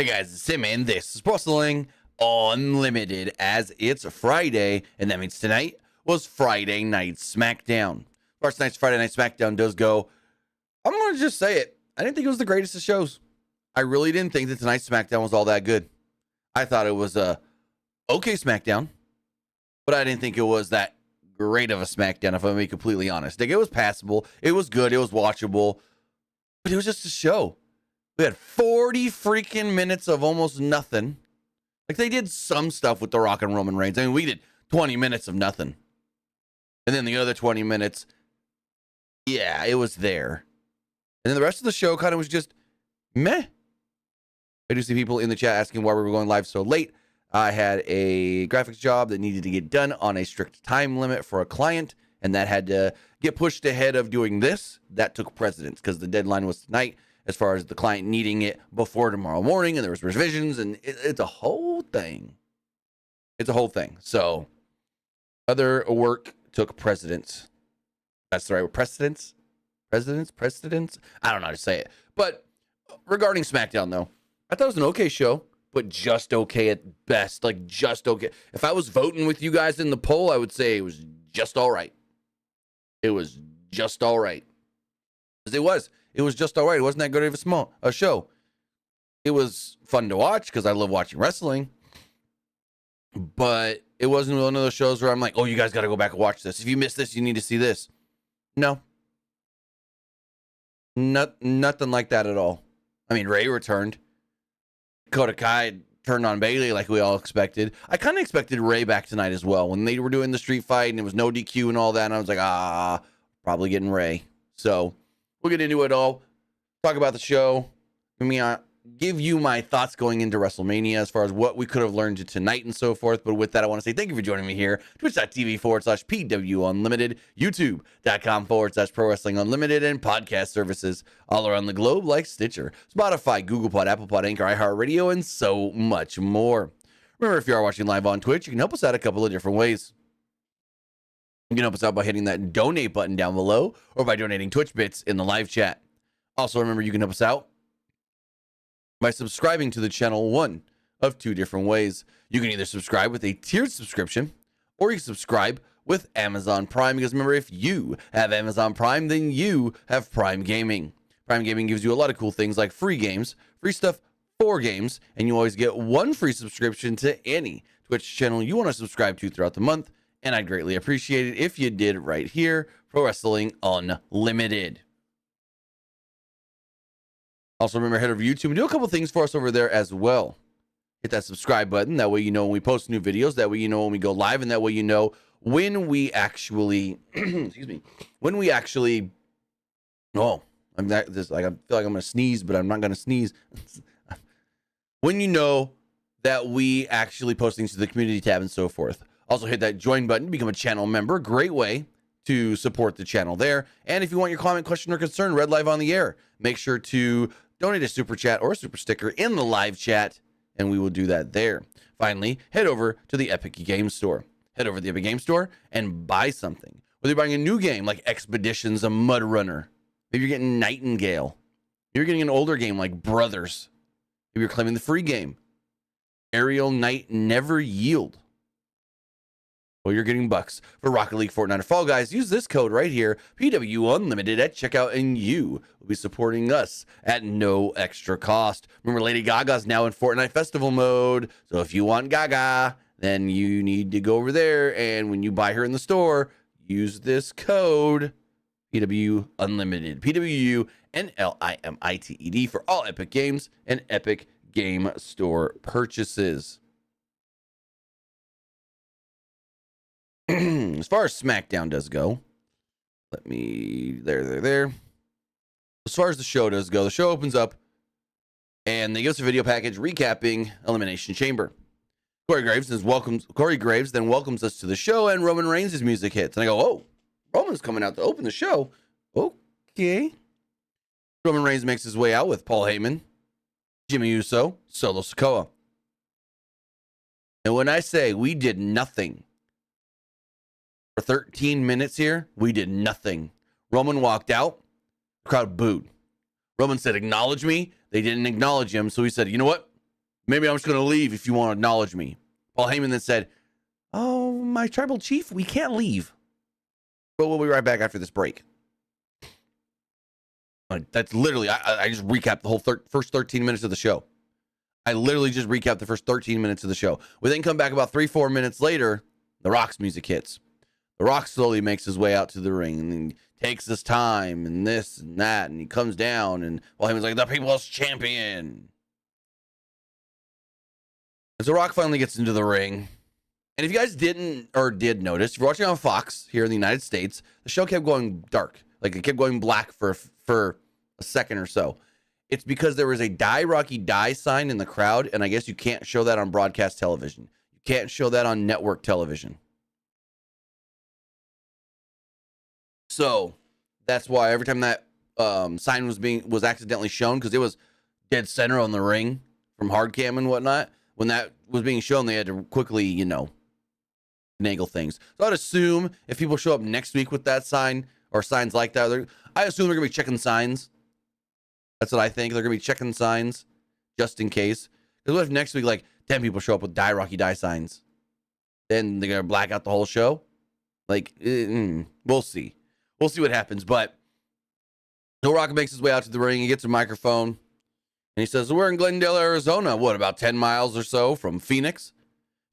Hey guys, it's Tim, and this is Wrestling Unlimited, as it's Friday, and that means tonight was Friday Night Smackdown. First night's Friday Night Smackdown does go, I'm going to just say it, I didn't think it was the greatest of shows. I really didn't think that tonight's Smackdown was all that good. I thought it was a okay Smackdown, but I didn't think it was that great of a Smackdown, if I'm being completely honest. Like, it was passable, it was good, it was watchable, but it was just a show. We had 40 freaking minutes of almost nothing. Like, they did some stuff with The Rock and Roman Reigns. I mean, we did 20 minutes of nothing. And then the other 20 minutes, yeah, it was there. And then the rest of the show kind of was just meh. I do see people in the chat asking why we were going live so late. I had a graphics job that needed to get done on a strict time limit for a client, and that had to get pushed ahead of doing this. That took precedence because the deadline was tonight, as far as the client needing it before tomorrow morning, and there was revisions, and it's a whole thing. It's a whole thing. So other work took precedence. That's the right word. Precedence? Precedence? I don't know how to say it. But regarding SmackDown, though, I thought it was an okay show, but just okay at best. Like, just okay. If I was voting with you guys in the poll, I would say it was just all right. It was just all right. Because it was just all right. It wasn't that good of a show. It was fun to watch because I love watching wrestling. But it wasn't one of those shows where I'm like, oh, you guys got to go back and watch this. If you missed this, you need to see this. No. Nothing like that at all. I mean, Ray returned. Dakota Kai turned on Bailey like we all expected. I kind of expected Ray back tonight as well. When they were doing the street fight and it was no DQ and all that, and I was like, probably getting Ray. So we'll get into it all. Talk about the show. Give you my thoughts going into WrestleMania as far as what we could have learned tonight and so forth. But with that, I want to say thank you for joining me here. Twitch.tv/PWU Unlimited, YouTube.com/Pro Wrestling Unlimited, and podcast services all around the globe like Stitcher, Spotify, Google Pod, Apple Pod, Anchor, iHeartRadio, and so much more. Remember, if you are watching live on Twitch, you can help us out a couple of different ways. You can help us out by hitting that donate button down below or by donating Twitch bits in the live chat. Also, remember, you can help us out by subscribing to the channel one of two different ways. You can either subscribe with a tiered subscription, or you can subscribe with Amazon Prime, because remember, if you have Amazon Prime, then you have Prime Gaming. Prime Gaming gives you a lot of cool things like free games, free stuff for games, and you always get one free subscription to any Twitch channel you want to subscribe to throughout the month, and I'd greatly appreciate it if you did right here, Pro Wrestling Unlimited. Also, remember, head over to YouTube and do a couple things for us over there as well. Hit that subscribe button. That way you know when we post new videos. That way you know when we go live. And that way you know when we actually, excuse me, when we actually, I feel like I'm going to sneeze, but I'm not going to sneeze. When you know that we actually post things to the community tab and so forth. Also, hit that join button to become a channel member. Great way to support the channel there. And if you want your comment, question, or concern read live on the air, make sure to donate a super chat or a super sticker in the live chat, and we will do that there. Finally, head over to the Epic Game Store. Head over to the Epic Game Store and buy something. Whether you're buying a new game like Expeditions, a Mud Runner, maybe you're getting Nightingale, maybe you're getting an older game like Brothers, maybe you're claiming the free game, Aerial Knight Never Yield, or you're getting bucks for Rocket League, Fortnite, or Fall Guys, use this code right here, PWU Unlimited, at checkout, and you will be supporting us at no extra cost. Remember, Lady Gaga's now in Fortnite Festival mode, so if you want Gaga, then you need to go over there, and when you buy her in the store, use this code, PWU Unlimited, PWU NLIMITED, for all Epic Games and Epic Game Store purchases. As far as SmackDown does go, there. As far as the show does go, the show opens up and they give us a video package recapping Elimination Chamber. Corey Graves then welcomes us to the show, and Roman Reigns' music hits. And I go, oh, Roman's coming out to open the show. Okay. Roman Reigns makes his way out with Paul Heyman, Jimmy Uso, Solo Sikoa. And when I say we did nothing for 13 minutes here, we did nothing. Roman walked out, the crowd booed. Roman said, acknowledge me. They didn't acknowledge him, so he said, you know what? Maybe I'm just going to leave if you want to acknowledge me. Paul Heyman then said, oh, my tribal chief, we can't leave. But we'll be right back after this break. That's literally, I just recapped the whole first 13 minutes of the show. I literally just recapped the first 13 minutes of the show. We then come back about 3-4 minutes later, The Rock's music hits. The Rock slowly makes his way out to the ring and then takes his time and this and that, and he comes down, and while he was like, the people's champion. And so Rock finally gets into the ring. And if you guys didn't or did notice, if you're watching on Fox here in the United States, the show kept going dark. Like it kept going black for a second or so. It's because there was a Die Rocky Die sign in the crowd, and I guess you can't show that on broadcast television. You can't show that on network television. So that's why every time that sign was accidentally shown, because it was dead center on the ring from hard cam and whatnot, when that was being shown, they had to quickly, finagle things. So I'd assume if people show up next week with that sign or signs like that, I assume they're gonna be checking signs. That's what I think. They're gonna be checking signs just in case. Because what if next week, like 10 people show up with Die Rocky Die signs? Then they're gonna black out the whole show. Like, we'll see. We'll see what happens. But The Rock makes his way out to the ring. He gets a microphone and he says, we're in Glendale, Arizona. What, about 10 miles or so from Phoenix?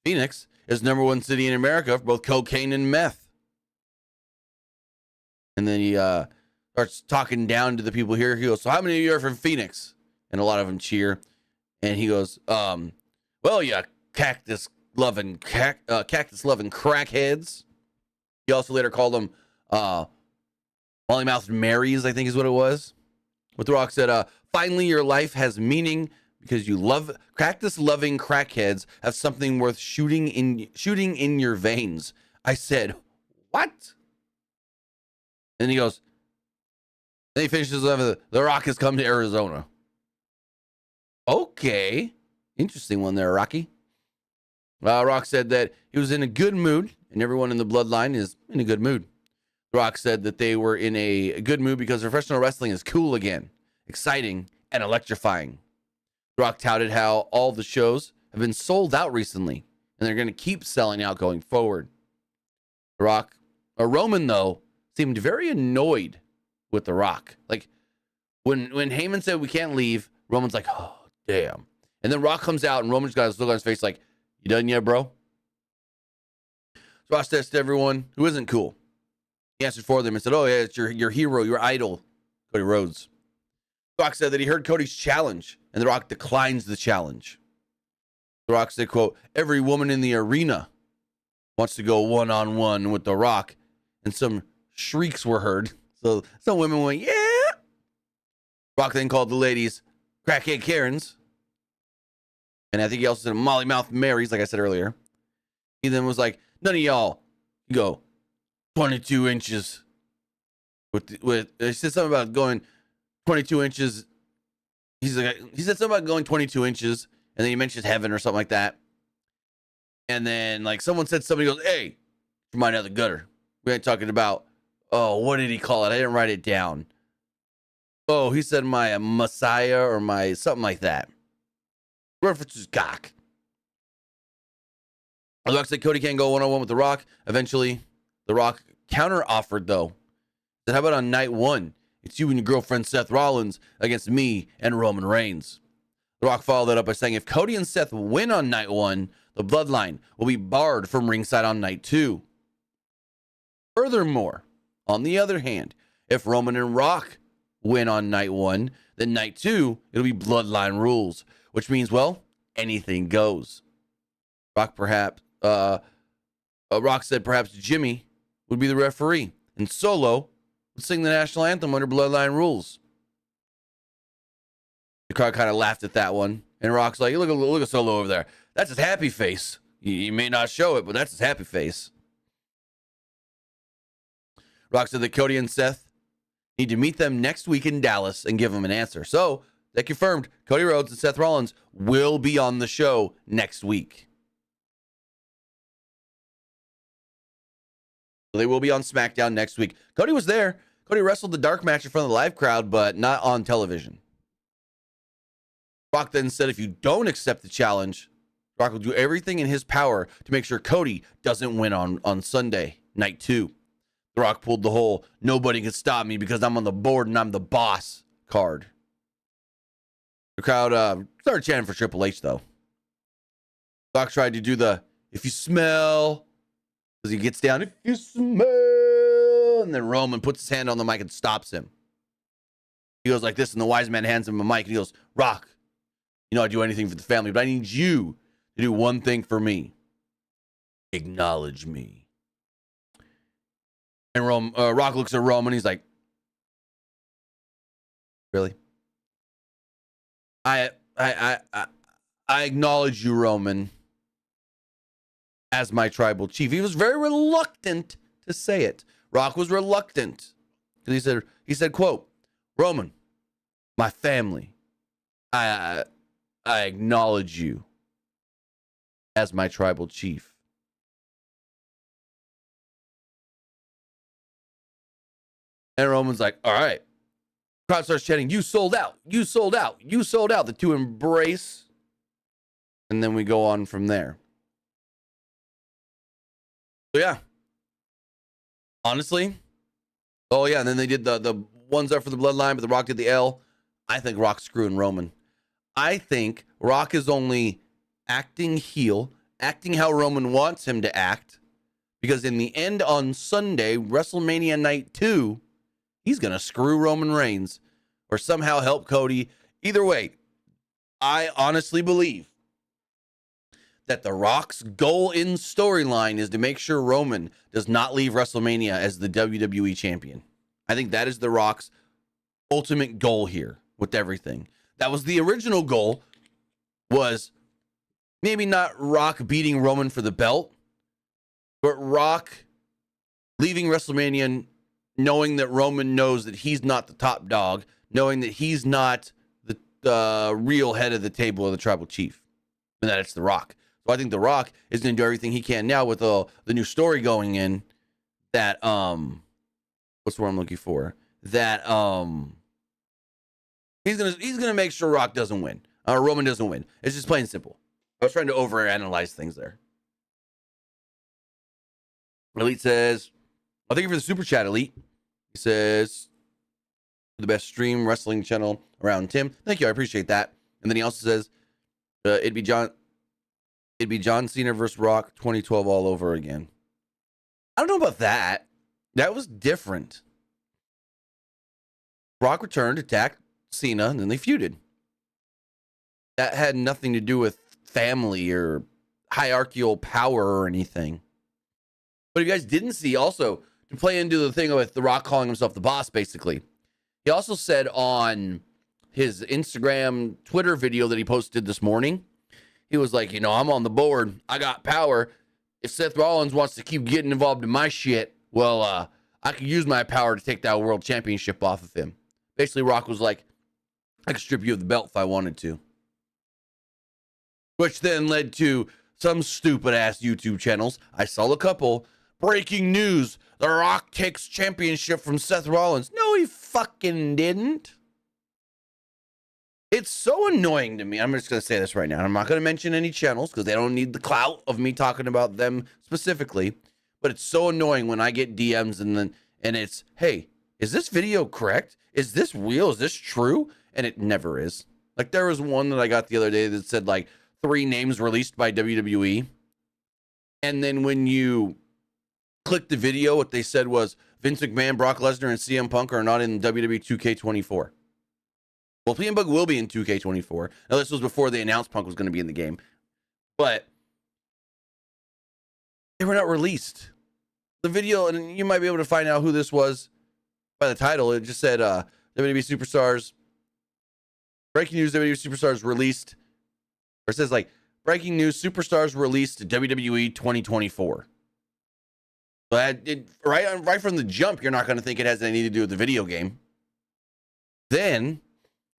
Phoenix is number one city in America for both cocaine and meth. And then he starts talking down to the people here. He goes, so how many of you are from Phoenix? And a lot of them cheer. And he goes, well, yeah, cactus-loving crackheads. He also later called them molly-mouthed Marys, I think is what it was. What The Rock said, finally your life has meaning because you love cactus-loving crackheads have something worth shooting in your veins. I said, what? And he goes, then he finishes with, The Rock has come to Arizona. Okay. Interesting one there, Rocky. Rock said that he was in a good mood, and everyone in the bloodline is in a good mood. Rock said that they were in a good mood because professional wrestling is cool again, exciting, and electrifying. Rock touted how all the shows have been sold out recently, and they're going to keep selling out going forward. Roman, though, seemed very annoyed with The Rock. Like, when Heyman said we can't leave, Roman's like, oh, damn. And then Rock comes out, and Roman's got this look on his face like, you done yet, bro? So Rock says to everyone who isn't cool. He answered for them and said, oh, yeah, it's your hero, your idol, Cody Rhodes. Rock said that he heard Cody's challenge, and The Rock declines the challenge. The Rock said, quote, every woman in the arena wants to go one-on-one with The Rock, and some shrieks were heard. So some women went, yeah. Rock then called the ladies crackhead Karens. And I think he also said molly-mouthed Marys, like I said earlier. He then was like, none of y'all can go 22 inches. He said something about going 22 inches. He said something about going 22 inches, and then he mentioned heaven or something like that. And then, like, somebody goes, hey, from my other gutter. We ain't talking about, oh, what did he call it? I didn't write it down. Oh, he said my Messiah or my something like that. References cock. The Rock said Cody can't go one-on-one with The Rock. Eventually, The Rock counter-offered, though. Said, how about on night one? It's you and your girlfriend Seth Rollins against me and Roman Reigns. The Rock followed that up by saying, if Cody and Seth win on night one, the bloodline will be barred from ringside on night two. Furthermore, on the other hand, if Roman and Rock win on night one, then night two, it'll be bloodline rules, which means, well, anything goes. Rock said perhaps Jimmy would be the referee, and Solo would sing the national anthem under bloodline rules. The crowd kind of laughed at that one, and Rock's like, look at Solo over there. That's his happy face. You may not show it, but that's his happy face. Rock said that Cody and Seth need to meet them next week in Dallas and give them an answer. So, that confirmed, Cody Rhodes and Seth Rollins will be on the show next week. They will be on Smackdown next week. Cody was there. Cody wrestled the dark match in front of the live crowd, but not on television. Rock then said if you don't accept the challenge, Rock will do everything in his power to make sure Cody doesn't win on Sunday, night 2. The Rock pulled the whole "nobody can stop me because I'm on the board and I'm the boss" card. The crowd started chanting for Triple H, though. Rock tried to do the "if you smell," because he gets down, "if you smell," and then Roman puts his hand on the mic and stops him. He goes like this, and the wise man hands him a mic, and he goes, "Rock, you know I'd do anything for the family, but I need you to do one thing for me. Acknowledge me." And Rock looks at Roman, he's like, "Really? I acknowledge you, Roman, as my tribal chief." He was very reluctant to say it. Rock was reluctant. He said, quote, "Roman, my family, I acknowledge you as my tribal chief." And Roman's like, "All right." Crowd starts chanting, "You sold out, you sold out, you sold out." The two embrace, and then we go on from there. So yeah, honestly, oh yeah, and then they did the ones up for the bloodline, but the Rock did the L. I think Rock's screwing Roman. I think Rock is only acting heel, acting how Roman wants him to act, because in the end on Sunday, WrestleMania Night 2, he's going to screw Roman Reigns or somehow help Cody. Either way, I honestly believe that The Rock's goal in storyline is to make sure Roman does not leave WrestleMania as the WWE champion. I think that is The Rock's ultimate goal here with everything. That was the original goal, was maybe not Rock beating Roman for the belt, but Rock leaving WrestleMania knowing that Roman knows that he's not the top dog, knowing that he's not the real head of the table or the tribal chief, and that it's The Rock. So I think The Rock is going to do everything he can now with the new story going in that, what's the word I'm looking for? That, he's gonna make sure Rock doesn't win. Roman doesn't win. It's just plain and simple. I was trying to overanalyze things there. Elite says, "Well, thank you for the super chat, Elite." He says, "The best stream wrestling channel around, Tim." Thank you, I appreciate that. And then he also says, it'd be John Cena versus Rock 2012 all over again." I don't know about that. That was different. Rock returned, attacked Cena, and then they feuded. That had nothing to do with family or hierarchical power or anything. But if you guys didn't see, also, to play into the thing with The Rock calling himself the boss, basically, he also said on his Instagram, Twitter video that he posted this morning, he was like, "I'm on the board. I got power. If Seth Rollins wants to keep getting involved in my shit, well, I could use my power to take that world championship off of him." Basically, Rock was like, "I could strip you of the belt if I wanted to." Which then led to some stupid-ass YouTube channels. I saw a couple. "Breaking news. The Rock takes championship from Seth Rollins." No, he fucking didn't. It's so annoying to me. I'm just going to say this right now. I'm not going to mention any channels because they don't need the clout of me talking about them specifically. But it's so annoying when I get DMs and it's, "Hey, is this video correct? Is this real? Is this true?" And it never is. Like, there was one that I got the other day that said, like, 3 names released by WWE. And then when you click the video, what they said was Vince McMahon, Brock Lesnar, and CM Punk are not in WWE 2K24. Well, CM Punk will be in 2K24. Now, this was before they announced Punk was going to be in the game. But they were not released. The video, and you might be able to find out who this was by the title. It just said WWE Superstars. Breaking news, WWE Superstars released. Or it says, like, breaking news, Superstars released WWE 2024. So right from the jump, you're not going to think it has anything to do with the video game. Then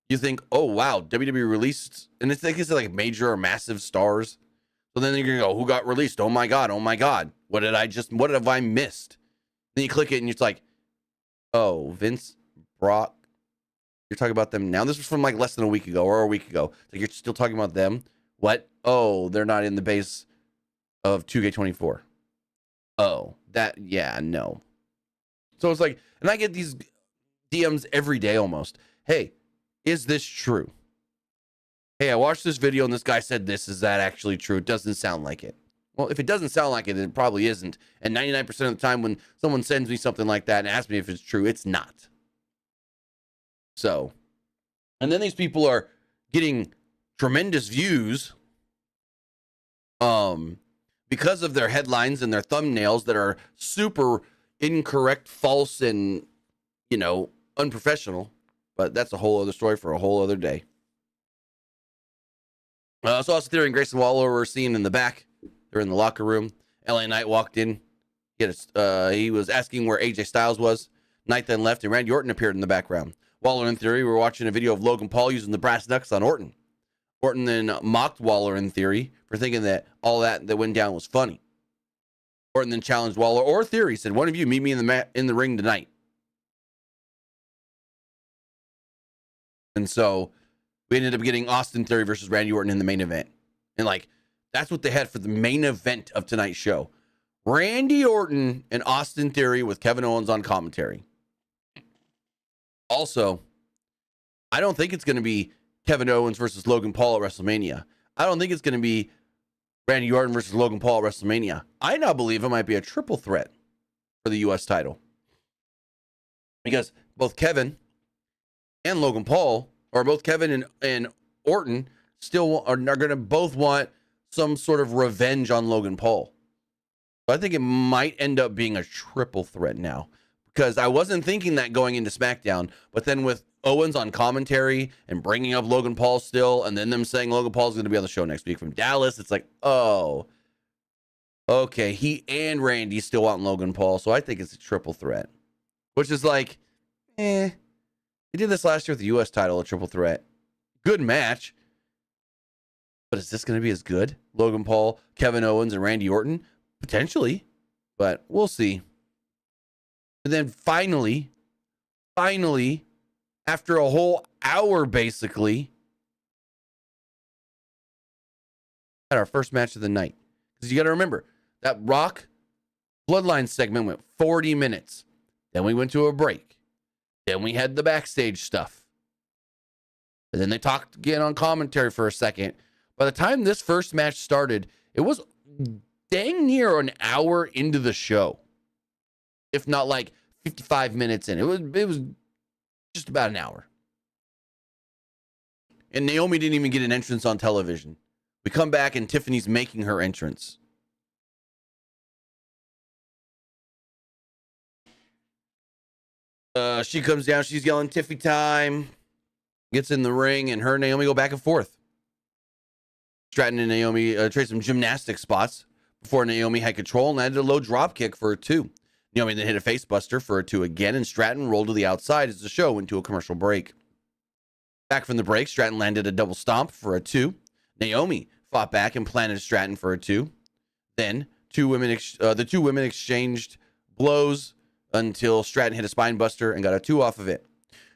you think, "Oh, wow, WWE released," and it's like major or massive stars. So then you're going to go, "Who got released? Oh my God, oh my God. What have I missed?" Then you click it and it's like, "Oh, Vince, Brock, You're talking about them now. This was from like less than a week ago or a week ago. Like you're still talking about them. What? Oh, they're not in the base of 2K24. Oh, that, yeah, no. So it's like, and I get these DMs every day almost. Hey, is this true? Hey, I watched this video and this guy said this. Is that actually true? It doesn't sound like it. Well, if it doesn't sound like it, it probably isn't. And 99% of the time when someone sends me something like that and asks me if it's true, it's not. So, and then these people are getting tremendous views because of their headlines and their thumbnails that are super incorrect, false, and, you know, unprofessional. But that's a whole other story for a whole other day. So Austin Theory and Grayson Waller were seen in the back. They're in the locker room. LA Knight walked in. He was asking where AJ Styles was. Knight then left, and Randy Orton appeared in the background. Waller and Theory were watching a video of Logan Paul using the brass knucks on Orton. Orton then mocked Waller and Theory for thinking that all that went down was funny. Orton then challenged Waller or Theory, said, "One of you meet me in the ring tonight." And so we ended up getting Austin Theory versus Randy Orton in the main event. And like, that's what they had for the main event of tonight's show. Randy Orton and Austin Theory with Kevin Owens on commentary. Also, I don't think it's going to be Kevin Owens versus Logan Paul at WrestleMania. I don't think it's going to be Randy Orton versus Logan Paul at WrestleMania. I now believe it might be a triple threat for the U.S. title. Because both Kevin and Logan Paul, or both Kevin and Orton, still are going to both want some sort of revenge on Logan Paul. So I think it might end up being a triple threat now. Because I wasn't thinking that going into SmackDown, but then with Owens on commentary and bringing up Logan Paul still, and then them saying Logan Paul's going to be on the show next week from Dallas, it's like, oh, okay, he and Randy still want Logan Paul, so I think it's a triple threat. Which is like, they did this last year with the U.S. title, a triple threat. Good match. But is this going to be as good? Logan Paul, Kevin Owens, and Randy Orton? Potentially. But we'll see. And then finally, after a whole hour, basically, at our first match of the night. Because you got to remember, that Rock Bloodline segment went 40 minutes. Then we went to a break. Then we had the backstage stuff. And then they talked again on commentary for a second. By the time this first match started, it was dang near an hour into the show. If not like 55 minutes in. It was just about an hour. And Naomi didn't even get an entrance on television. We come back and Tiffany's making her entrance. She comes down, she's yelling Tiffy time. Gets in the ring, and her and Naomi go back and forth. Stratton and Naomi trade some gymnastic spots before Naomi had control and added a low drop kick for a 2. Naomi then hit a face buster for a 2 again, and Stratton rolled to the outside as the show went to a commercial break. Back from the break, Stratton landed a double stomp for a 2. Naomi fought back and planted Stratton for a 2. Then the two women exchanged blows until Stratton hit a spine buster and got a 2 off of it.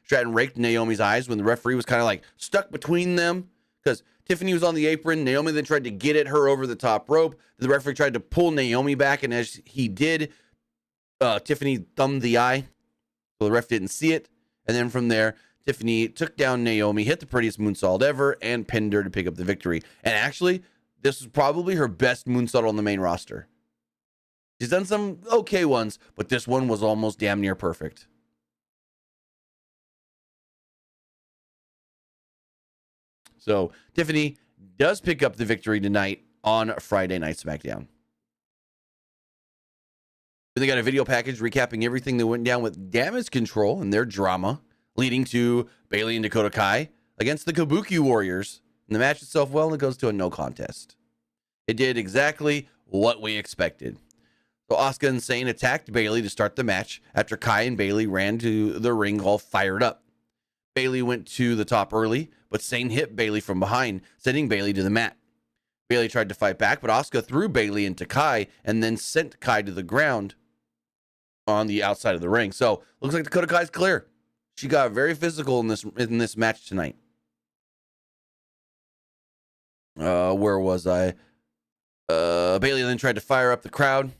Stratton raked Naomi's eyes when the referee was kind of like stuck between them because Tiffany was on the apron. Naomi then tried to get at her over the top rope. The referee tried to pull Naomi back, and as he did, Tiffany thumbed the eye, so the ref didn't see it. And then from there, Tiffany took down Naomi, hit the prettiest moonsault ever, and pinned her to pick up the victory. And actually, this was probably her best moonsault on the main roster. She's done some okay ones, but this one was almost damn near perfect. So Tiffany does pick up the victory tonight on Friday Night SmackDown. They got a video package recapping everything that went down with Damage Control and their drama, leading to Bayley and Dakota Kai against the Kabuki Warriors. And the match itself, well, it goes to a no contest. It did exactly what we expected. So Asuka and Sane attacked Bayley to start the match after Kai and Bayley ran to the ring all fired up. Bayley went to the top early, but Sane hit Bayley from behind, sending Bayley to the mat. Bayley tried to fight back, but Asuka threw Bayley into Kai and then sent Kai to the ground on the outside of the ring. So looks like Dakota Kai's clear. She got very physical in this match tonight. Where was I? Bailey then tried to fire up the crowd.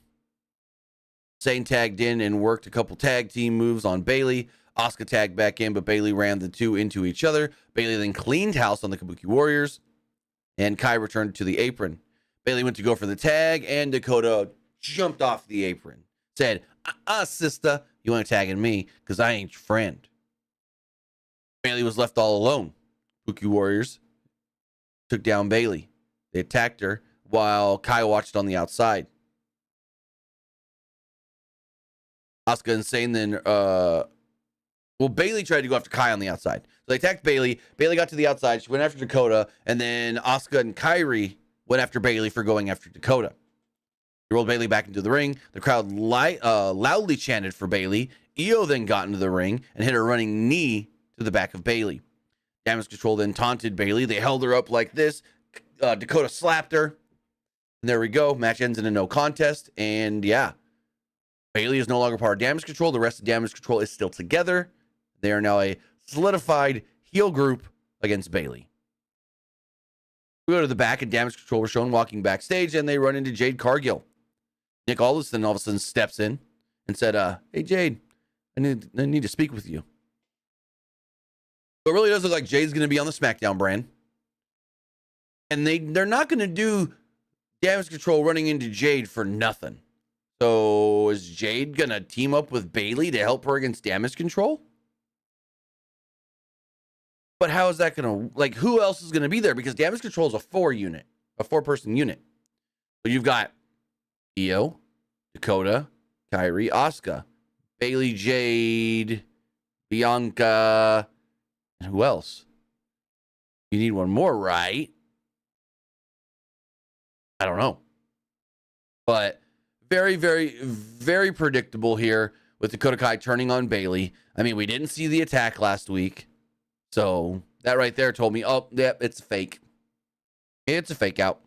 Sane tagged in and worked a couple tag team moves on Bailey. Asuka tagged back in, but Bailey ran the two into each other. Bailey then cleaned house on the Kabuki Warriors, and Kai returned to the apron. Bailey went to go for the tag, and Dakota jumped off the apron. Said, sister, you ain't tagging me, because I ain't your friend. Bailey was left all alone. Kabuki Warriors took down Bailey. They attacked her, while Kai watched on the outside. Asuka and Sane then, Bailey tried to go after Kai on the outside. So they attacked Bailey. Bailey got to the outside. She went after Dakota. And then Asuka and Kairi went after Bailey for going after Dakota. They rolled Bailey back into the ring. The crowd loudly chanted for Bailey. Io then got into the ring and hit a running knee to the back of Bailey. Damage Control then taunted Bailey. They held her up like this. Dakota slapped her. And there we go. Match ends in a no contest. And yeah, Bailey is no longer part of Damage Control. The rest of Damage Control is still together. They are now a solidified heel group against Bailey. We go to the back, and Damage Control were shown walking backstage, and they run into Jade Cargill. Nick Aldis then all of a sudden steps in and said, hey, Jade, I need to speak with you. So it really does look like Jade's going to be on the Smackdown brand. And they're not going to do Damage Control running into Jade for nothing. So is Jade going to team up with Bailey to help her against Damage Control? But how is that going to, like, who else is going to be there? Because Damage Control is a 4-person unit. So you've got Io, Dakota, Kairi, Asuka, Bailey, Jade, Bianca, and who else? You need one more, right? I don't know. But very, very, very predictable here with Dakota Kai turning on Bailey. I mean, we didn't see the attack last week. So that right there told me, oh, yeah, it's a fake. It's a fake out.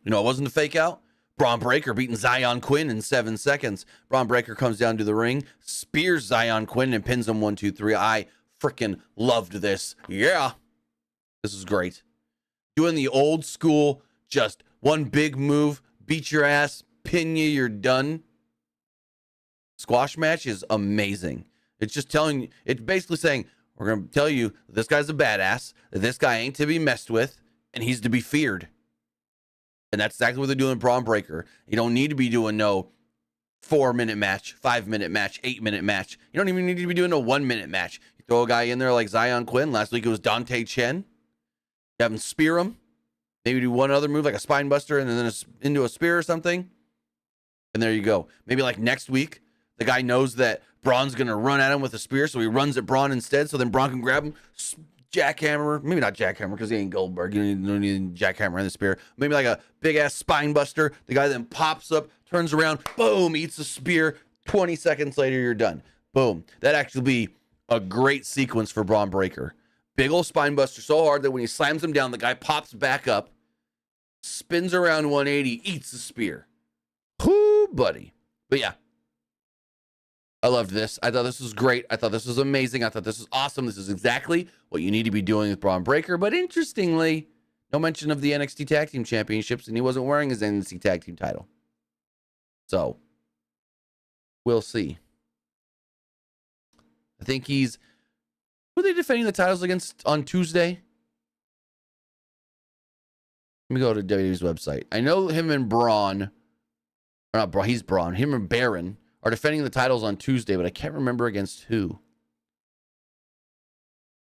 You know, it wasn't a fake out. Braun Breaker beating Zion Quinn in 7 seconds. Braun Breaker comes down to the ring, spears Zion Quinn, and pins him 1, 2, 3. I freaking loved this. Yeah. This is great. Doing the old school, just one big move, beat your ass, pin you, you're done. Squash match is amazing. It's just telling you, it's basically saying, we're going to tell you this guy's a badass, that this guy ain't to be messed with, and he's to be feared. And that's exactly what they're doing in Braun Breaker. You don't need to be doing no 4-minute match, 5-minute match, 8-minute match. You don't even need to be doing a 1-minute match. You throw a guy in there like Zion Quinn. Last week it was Dante Chen. You have him spear him. Maybe do one other move like a spine buster and then into a spear or something. And there you go. Maybe like next week, the guy knows that Braun's going to run at him with a spear, so he runs at Braun instead, so then Braun can grab him, jackhammer, maybe not jackhammer because he ain't Goldberg, you don't need jackhammer in the spear, maybe like a big-ass spine buster, the guy then pops up, turns around, boom, eats the spear, 20 seconds later, you're done. Boom. That'd actually be a great sequence for Braun Breaker. Big old spine buster so hard that when he slams him down, the guy pops back up, spins around 180, eats the spear. Whoo, buddy. But yeah, I loved this. I thought this was great. I thought this was amazing. I thought this was awesome. This is exactly what you need to be doing with Braun Breaker. But interestingly, no mention of the NXT Tag Team Championships, and he wasn't wearing his NXT Tag Team title. So, we'll see. I think who are they defending the titles against on Tuesday? Let me go to WWE's website. I know him and Braun, or not Braun, he's Braun. Him and Baron are defending the titles on Tuesday, but I can't remember against who.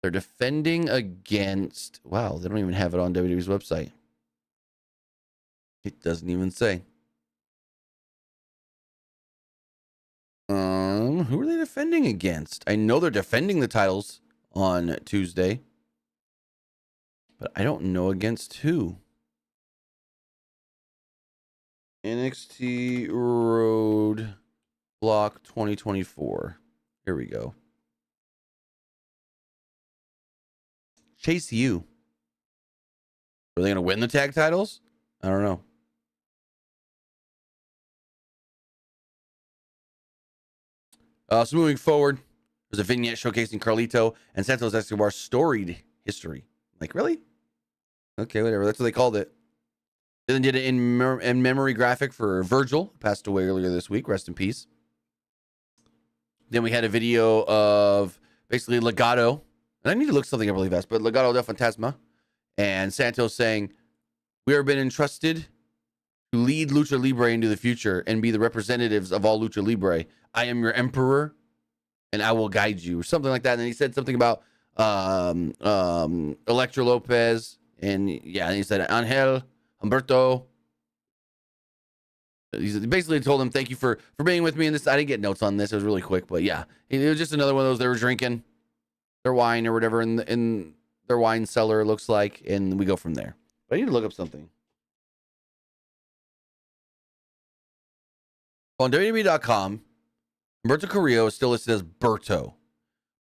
They're defending against, wow, they don't even have it on WWE's website. It doesn't even say. Who are they defending against? I know they're defending the titles on Tuesday, but I don't know against who. NXT Road Block 2024. Here we go. Chase U. Are they going to win the tag titles? I don't know. So moving forward, there's a vignette showcasing Carlito and Santos Escobar's storied history. Like, really? Okay, whatever. That's what they called it. They then did it in memory graphic for Virgil, who passed away earlier this week. Rest in peace. Then we had a video of basically Legato. And I need to look something up really fast, but Legato del Fantasma and Santos saying, "We have been entrusted to lead Lucha Libre into the future and be the representatives of all Lucha Libre. I am your emperor, and I will guide you," or something like that. And then he said something about Electra Lopez, and yeah, and he said Angel, Humberto. He basically told him, "Thank you for being with me in this." I didn't get notes on this; it was really quick, but yeah, it was just another one of those. They were drinking their wine or whatever in their wine cellar, it looks like, and we go from there. But I need to look up something. On WWE.com, Humberto Carrillo is still listed as Berto.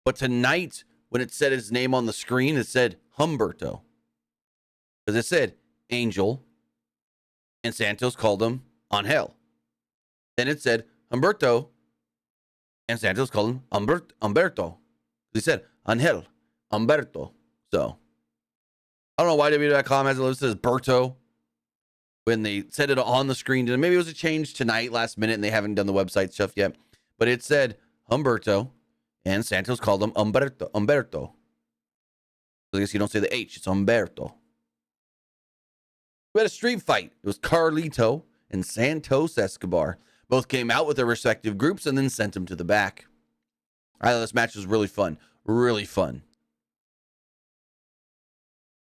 But tonight, when it said his name on the screen, it said Humberto. Because it said Angel, and Santos called him Angel. Then it said Humberto, and Santos called him Humberto. He said Angel, Humberto. So, I don't know why WWE.com has it listed as Berto when they said it on the screen. Maybe it was a change tonight, last minute, and they haven't done the website stuff yet. But it said Humberto, and Santos called him Humberto. So I guess you don't say the H, it's Humberto. We had a street fight. It was Carlito and Santos Escobar. Both came out with their respective groups and then sent them to the back. I thought this match was really fun. Really fun.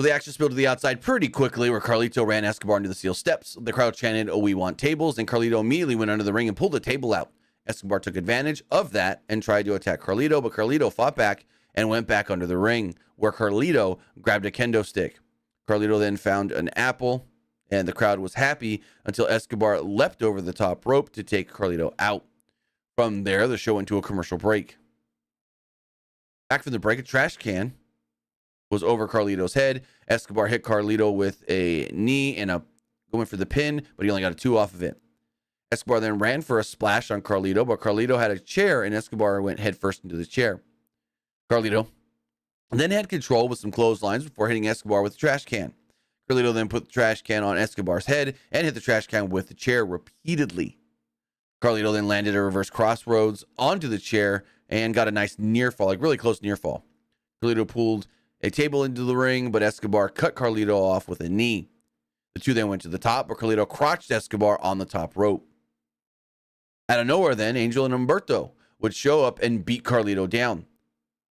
So the action spilled to the outside pretty quickly, where Carlito ran Escobar into the steel steps. The crowd chanted, "Oh, we want tables," and Carlito immediately went under the ring and pulled the table out. Escobar took advantage of that and tried to attack Carlito, but Carlito fought back and went back under the ring, where Carlito grabbed a kendo stick. Carlito then found an apple, and the crowd was happy until Escobar leapt over the top rope to take Carlito out. From there, the show went to a commercial break. Back from the break, a trash can was over Carlito's head. Escobar hit Carlito with a knee and going for the pin, but he only got a 2 off of it. Escobar then ran for a splash on Carlito, but Carlito had a chair, and Escobar went headfirst into the chair. Carlito then had control with some clotheslines before hitting Escobar with the trash can. Carlito then put the trash can on Escobar's head and hit the trash can with the chair repeatedly. Carlito then landed a reverse crossroads onto the chair and got a nice near fall, like really close near fall. Carlito pulled a table into the ring, but Escobar cut Carlito off with a knee. The two then went to the top, but Carlito crotched Escobar on the top rope. Out of nowhere then, Angel and Humberto would show up and beat Carlito down.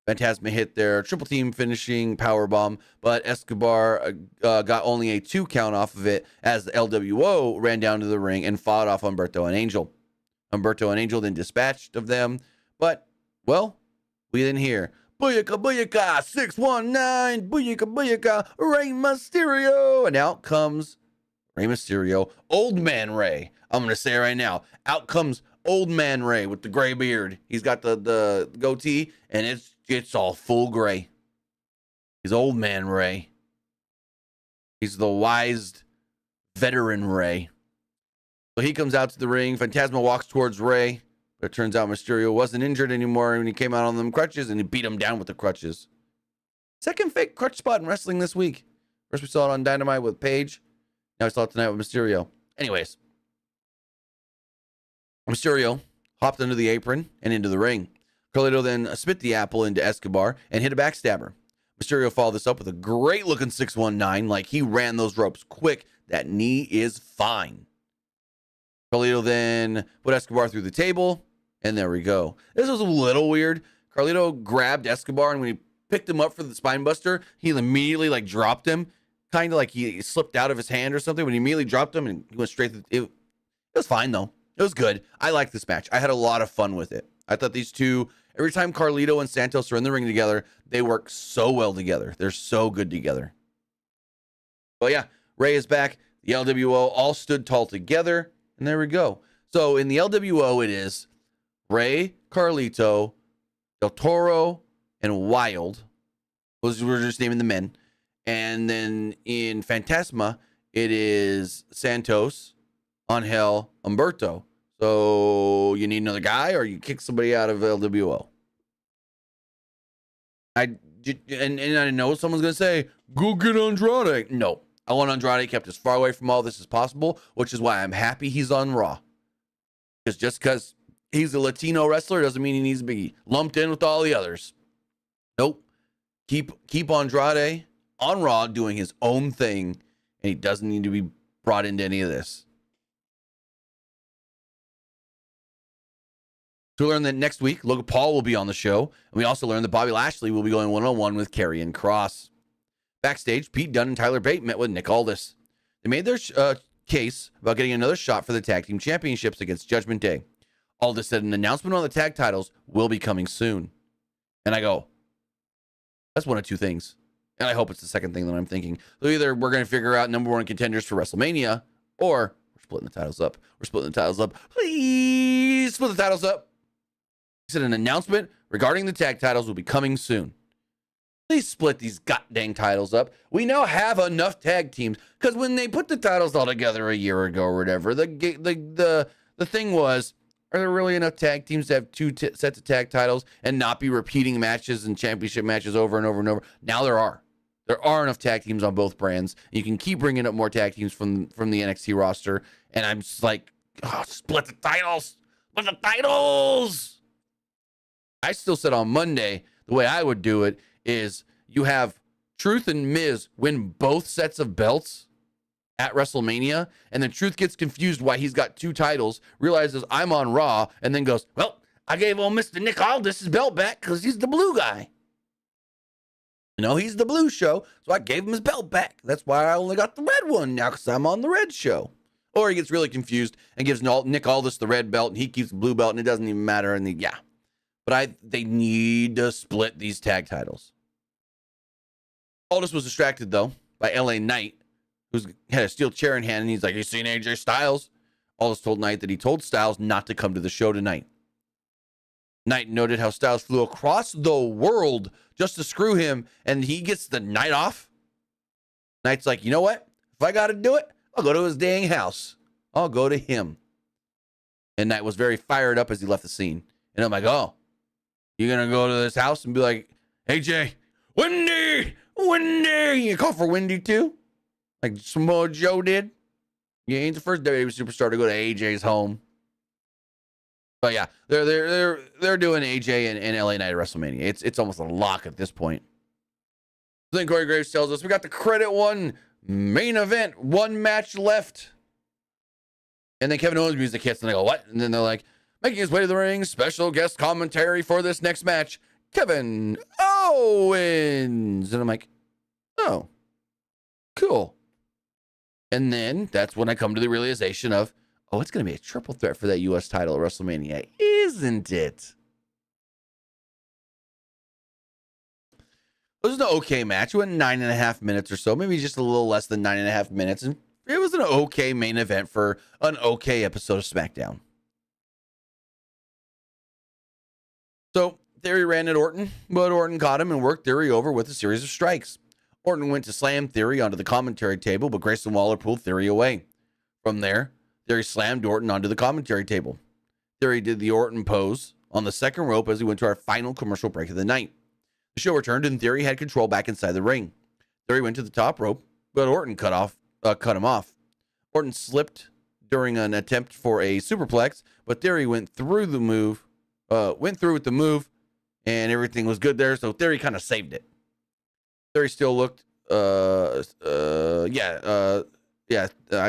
Fantasma hit their triple team finishing powerbomb, but Escobar got only a 2 count off of it as the LWO ran down to the ring and fought off Humberto and Angel. Humberto and Angel then dispatched of them, but, well, we didn't hear. Booyaka, booyaka, 619, booyaka, booyaka, Rey Mysterio. And out comes Rey Mysterio, Old Man Rey. I'm going to say it right now. Out comes Old Man Rey with the gray beard. He's got the goatee, and it's all full gray. He's Old Man Rey. He's the wise veteran Rey. So he comes out to the ring. Fantasma walks towards Rey. But it turns out Mysterio wasn't injured anymore when he came out on them crutches, and he beat him down with the crutches. Second fake crutch spot in wrestling this week. First we saw it on Dynamite with Paige. Now we saw it tonight with Mysterio. Anyways. Mysterio hopped under the apron and into the ring. Carlito then spit the apple into Escobar and hit a backstabber. Mysterio followed this up with a great looking 619, like he ran those ropes quick. That knee is fine. Carlito then put Escobar through the table. And there we go. This was a little weird. Carlito grabbed Escobar, and when he picked him up for the spine buster, he immediately dropped him, kind of like he slipped out of his hand or something. When he immediately dropped him, and he went straight through. It was fine though. It was good. I liked this match. I had a lot of fun with it. I thought these two, every time Carlito and Santos are in the ring together, they work so well together. They're so good together. But yeah, Rey is back. The LWO all stood tall together, and there we go. So in the LWO, it is Rey, Carlito, Del Toro, and Wild. Those were just naming the men. And then in Fantasma, it is Santos, Angel, Humberto. So you need another guy, or you kick somebody out of LWO. And I know someone's gonna say, "Go get Andrade." No, I want Andrade kept as far away from all this as possible, which is why I'm happy he's on Raw. Because just because he's a Latino wrestler doesn't mean he needs to be lumped in with all the others. Nope. Keep Andrade on Raw doing his own thing, and he doesn't need to be brought into any of this. So we learned that next week, Logan Paul will be on the show. And we also learned that Bobby Lashley will be going one-on-one with Karrion Kross. Backstage, Pete Dunne and Tyler Bate met with Nick Aldis. They made their case about getting another shot for the tag team championships against Judgment Day. Aldis said an announcement on the tag titles will be coming soon. And I go, that's one of two things. And I hope it's the second thing that I'm thinking. So either we're going to figure out number one contenders for WrestleMania, or we're splitting the titles up. We're splitting the titles up. Please split the titles up. He said an announcement regarding the tag titles will be coming soon. Please split these goddamn titles up. We now have enough tag teams, because when they put the titles all together a year ago or whatever, the thing was, are there really enough tag teams to have two sets of tag titles and not be repeating matches and championship matches over and over and over? Now there are. There are enough tag teams on both brands. You can keep bringing up more tag teams from the NXT roster, and I'm just like, oh, split the titles. Split the titles. I still said on Monday, the way I would do it is you have Truth and Miz win both sets of belts at WrestleMania, and then Truth gets confused why he's got two titles, realizes I'm on Raw, and then goes, well, I gave old Mr. Nick Aldis his belt back because he's the blue guy. You know, he's the blue show, so I gave him his belt back. That's why I only got the red one now, because I'm on the red show. Or he gets really confused and gives Nick Aldis the red belt, and he keeps the blue belt, and it doesn't even matter. And yeah. But they need to split these tag titles. Aldis was distracted, though, by LA Knight, who had a steel chair in hand, and he's like, you seen AJ Styles? Aldis told Knight that he told Styles not to come to the show tonight. Knight noted how Styles flew across the world just to screw him, and he gets the night off. Knight's like, you know what? If I got to do it, I'll go to his dang house. I'll go to him. And Knight was very fired up as he left the scene. And I'm like, oh, you're going to go to this house and be like, hey, Jay, Wendy, you call for Wendy too? Like Samoa Joe did? You ain't the first WWE superstar to go to AJ's home. But yeah, they're doing AJ and LA Knight at WrestleMania. It's almost a lock at this point. Then Corey Graves tells us we got the credit one main event, one match left. And then Kevin Owens music hits, and they go, what? And then they're like, making his way to the ring, special guest commentary for this next match, Kevin Owens. And I'm like, oh, cool. And then that's when I come to the realization of, oh, it's going to be a triple threat for that U.S. title at WrestleMania, isn't it? It was an okay match. It went 9.5 minutes or so, maybe just a little less than 9.5 minutes. And it was an okay main event for an okay episode of SmackDown. So Theory ran at Orton, but Orton caught him and worked Theory over with a series of strikes. Orton went to slam Theory onto the commentary table, but Grayson Waller pulled Theory away. From there, Theory slammed Orton onto the commentary table. Theory did the Orton pose on the second rope as he went to our final commercial break of the night. The show returned and Theory had control back inside the ring. Theory went to the top rope, but Orton cut him off. Orton slipped during an attempt for a superplex, but Theory went through with the move, and everything was good there, so Theory kind of saved it. Theory still looked, I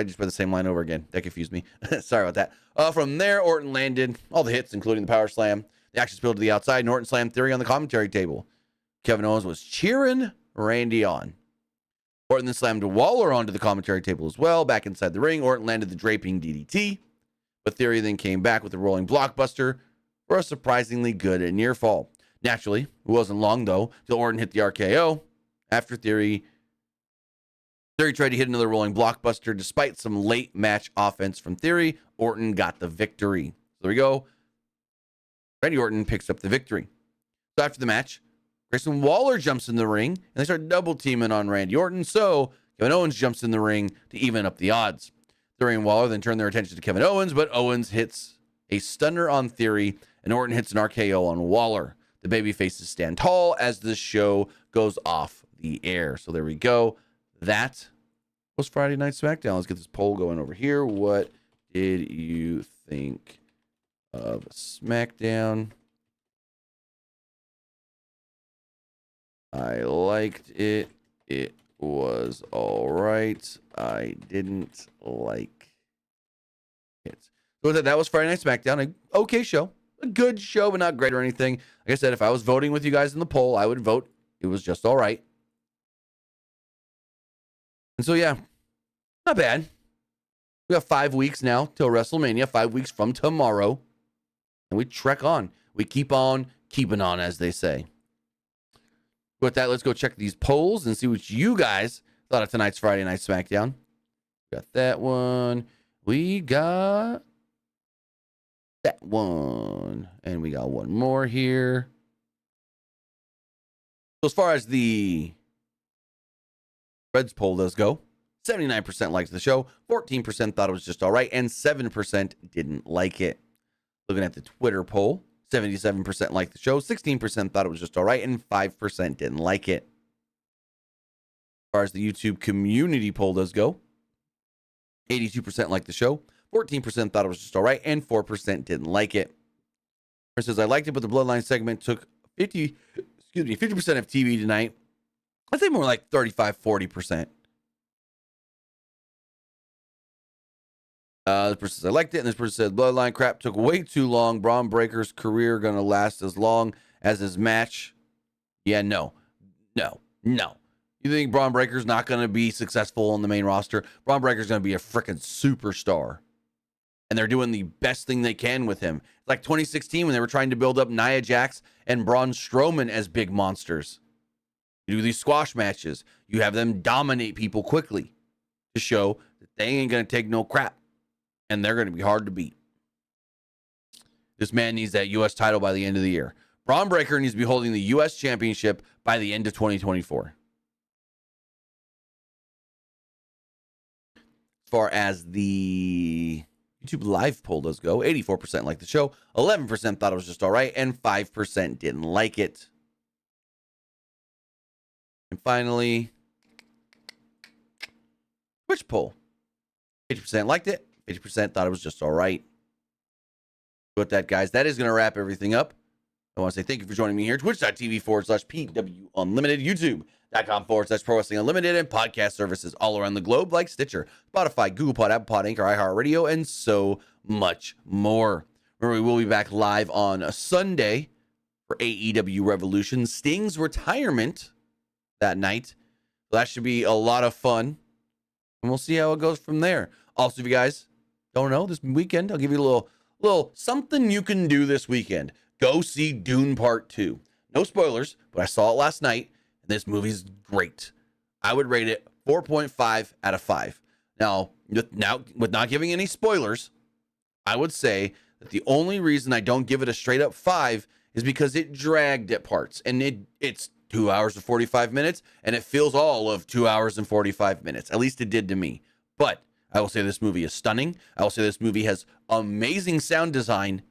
just put the same line over again. That confused me. Sorry about that. From there, Orton landed all the hits, including the power slam. The action spilled to the outside, and Orton slammed Theory on the commentary table. Kevin Owens was cheering Randy on. Orton then slammed Waller onto the commentary table as well. Back inside the ring, Orton landed the draping DDT, but Theory then came back with a rolling blockbuster for a surprisingly good near fall. Naturally, it wasn't long, though, till Orton hit the RKO. After Theory tried to hit another rolling blockbuster. Despite some late match offense from Theory, Orton got the victory. So there we go. Randy Orton picks up the victory. So after the match, Grayson Waller jumps in the ring, and they start double teaming on Randy Orton. So Kevin Owens jumps in the ring to even up the odds. Theory and Waller then turn their attention to Kevin Owens, but Owens hits a stunner on Theory, and Orton hits an RKO on Waller. The babyfaces stand tall as the show goes off the air. So there we go. That was Friday Night SmackDown. Let's get this poll going over here. What did you think of SmackDown? I liked it. It was all right. I didn't like it. So that was Friday Night SmackDown. An okay show. A good show, but not great or anything. Like I said, if I was voting with you guys in the poll, I would vote. It was just all right. And so, yeah, not bad. We have 5 weeks now till WrestleMania, 5 weeks from tomorrow. And we trek on. We keep on keeping on, as they say. With that, let's go check these polls and see what you guys thought of tonight's Friday Night SmackDown. Got that one. We got that one. And we got one more here. So as far as the Reds poll does go, 79% liked the show, 14% thought it was just all right, and 7% didn't like it. Looking at the Twitter poll, 77% liked the show, 16% thought it was just all right, and 5% didn't like it. As far as the YouTube community poll does go, 82% liked the show, 14% thought it was just all right, and 4% didn't like it. It says, I liked it, but the Bloodline segment took 50% of TV tonight. I'd say more like 35-40%. This person says, I liked it, and this person said, Bloodline crap took way too long. Braun Breaker's career going to last as long as his match. Yeah, no. You think Braun Breaker's not going to be successful on the main roster? Braun Breaker's going to be a freaking superstar. And they're doing the best thing they can with him. It's like 2016 when they were trying to build up Nia Jax and Braun Strowman as big monsters. You do these squash matches. You have them dominate people quickly to show that they ain't going to take no crap. And they're going to be hard to beat. This man needs that U.S. title by the end of the year. Braun Breaker needs to be holding the U.S. championship by the end of 2024. As far as the YouTube live poll does go, 84% liked the show, 11% thought it was just all right, and 5% didn't like it. And finally, Twitch poll. 80% liked it, 50% thought it was just all right. With that, guys, that is going to wrap everything up. I want to say thank you for joining me here. Twitch.tv/PWU Unlimited, YouTube.com/Pro Wrestling Unlimited, and podcast services all around the globe like Stitcher, Spotify, Google Pod, Apple Pod, Anchor, iHeartRadio, and so much more. Remember, we will be back live on a Sunday for AEW Revolution, Sting's retirement that night. So that should be a lot of fun, and we'll see how it goes from there. Also, if you guys don't know, this weekend, I'll give you a little something you can do this weekend. Go see Dune Part 2. No spoilers, but I saw it last night, and this movie's great. I would rate it 4.5 out of 5. Now, with not giving any spoilers, I would say that the only reason I don't give it a straight up 5 is because it dragged at parts, and it's 2 hours and 45 minutes, and it feels all of 2 hours and 45 minutes. At least it did to me. But I will say this movie is stunning. I will say this movie has amazing sound design.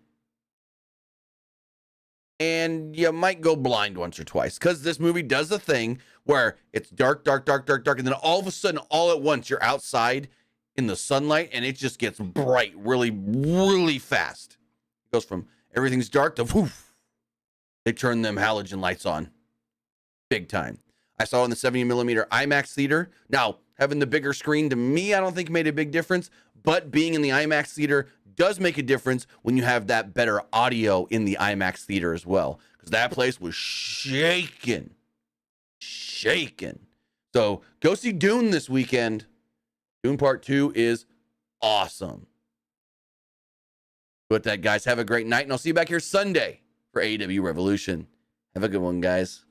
And you might go blind once or twice because this movie does a thing where it's dark, and then all of a sudden, all at once, you're outside in the sunlight, and it just gets bright really, really fast. It goes from everything's dark to woof. They turn them halogen lights on. Big time. I saw it in the 70mm IMAX theater. Now, having the bigger screen to me, I don't think made a big difference, but being in the IMAX theater does make a difference when you have that better audio in the IMAX theater as well, because that place was shaking. So go see Dune this weekend. Dune Part 2 is awesome. With that, guys, have a great night, and I'll see you back here Sunday for AEW Revolution. Have a good one, guys.